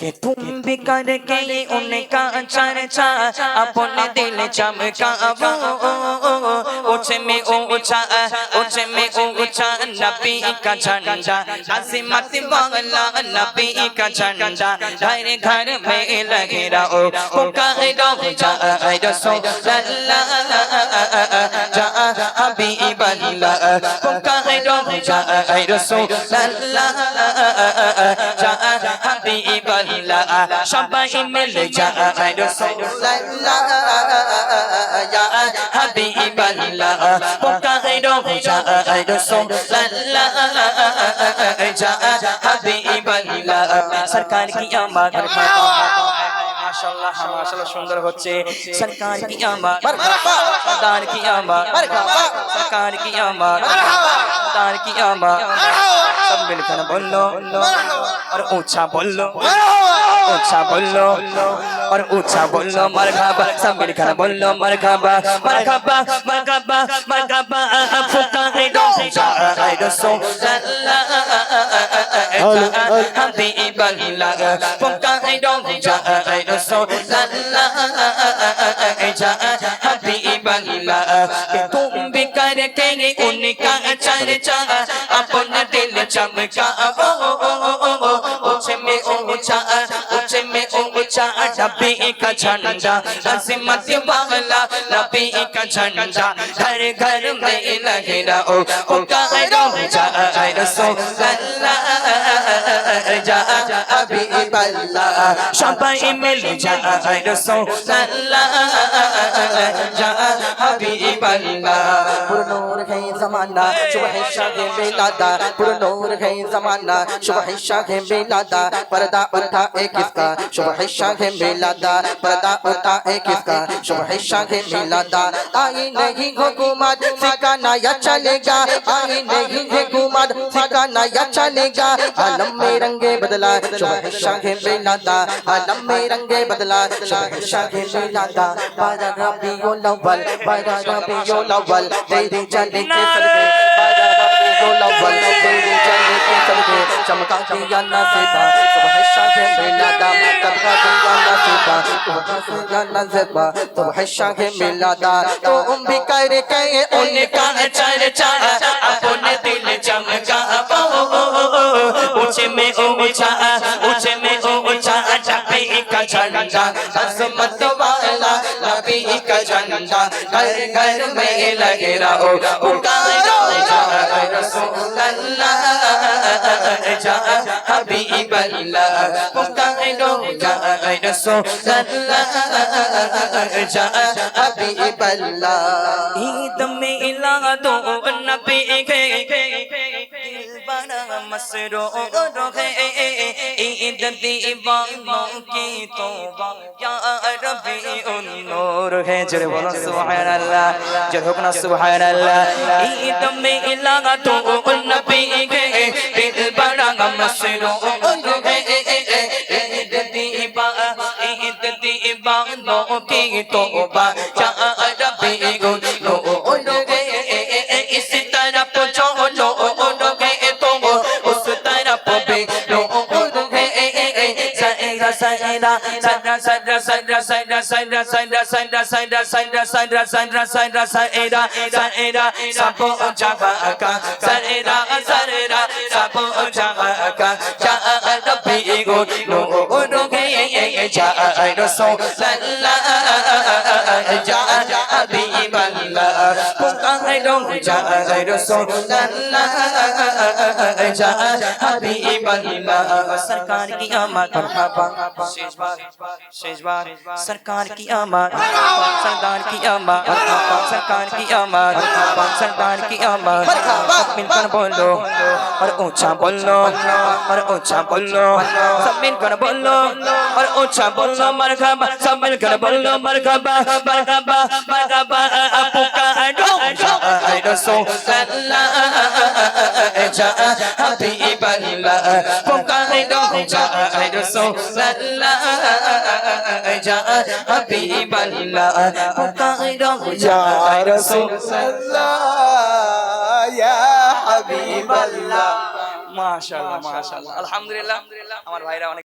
कि तुम भी करके उनका चर्चा अपने दिल चमका वो ऊंचे में ऊंचा नबी का झंडा अज़ीमत वाला नबी का झंडा घर घर में लगे रहो पुकारो जा रसूलल्लाह जा हबीबल्लाह पुकारो जा रसूलल्लाह जा हबीबल्लाह সবাই মিলে যায় রাসূলুল্লাহ ইয়া হাবিবাল্লাহ পুকারো যায় রাসূলুল্লাহ ইয়া হাবিবাল্লাহ সরকার কি আমাদ মাশাআল্লাহ মাশাআল্লাহ সুন্দর হচ্ছে সরকার কি আমাদ মারহাবা সরকার কি আমাদ মারহাবা সরকার কি আমাদ মারহাবা সরকার কি আমাদ सब मिलकर बोलो और ऊंचा बोलो ऊंचा बोलो और ऊंचा बोलो मरहबा सब मिलकर बोलो मरहबा मरहबा मरहबा मरहबा पुकारो जा रसूलल्लाह हबीबल्लाह पुकारो जा रसूलल्लाह जा हबीबल्लाह कि तुम भी करके उनका चर्चा अपने दिल चमका ऊंचे में ऊंचा नबी का झंडा अज़ीमत वाला नबी का झंडा घर घर में लगे रहो पुकारो जा रसूलल्लाह जा हबीबल्लाह सबाई मिल जा रसूलल्लाह जा हबीबल्लाह पुरनूर है ज़माना सुबह शाह मिलादा पुरनूर है ज़माना सुबह शाह मिलादा पर्दा उठा है किसका सुबह शाह मिलादा पर्दा उठा है किसका सुबह शाह मिलादा आई नहीं हुकूमत सिखाना या चलेगा आई नहीं हुकूमत सिखाना या चलेगा आलम में रंगे बदला सुबह शाह मिलादा आलम में रंगे बदला सुबह शाह मिलादा बारा रबीउल अव्वल तेरी जाने के सदके बारा रबीउल अव्वल तेरी जाने के सदके चमका दिया नसीबा सुबह शाह मिलादा तबका दिया नसीबा सुबह नसीबा सुबह शाह मिलादा तुम भी करके उनका चर्चा अपने दिल चमका ऊंचे में ऊंचा नबी का झंडा अज़मत वाला नबी का झंडा घर घर में लगे रहो पुकारो जा रसूलल्लाह जा हबीबल्लाह पुकारो जा रसूलल्लाह जा हबीबल्लाह ईद मिला दो नबी के बड़ा मसरूर है ईद दीवानों की तौबा या रबीउन नूर है जरे बोलो सुभान अल्लाह जरे होना सुभान अल्लाह ईद मिला दो नबी के दिल बड़ा मसरूर है ईद दीवानों की तौबा या रबीउन नूर है इस तरफ जो सरकार की आमद शेष बार सरकार की आमद सरदार की आमद सरकार की आमद सरदार की आमद मिलकर बोलो और ऊंचा बोलो और ऊंचा बोलो सब मिलकर बोलो और ऊंचा बोलो मरहबा सब मिलकर बोलो मरहबा मरहबा मरहबा पुकारो जा रसूलल्लाह जा हबीबल्लाह पुकारो जा रसूलल्लाह जा हबीबल्लाह पुकारो जा रसूलल्लाह या हबीबल्लाह মাশাআল্লাহ মাশাআল্লাহ, আলহামদুলিল্লাহ। আমার ভাইরা অনেক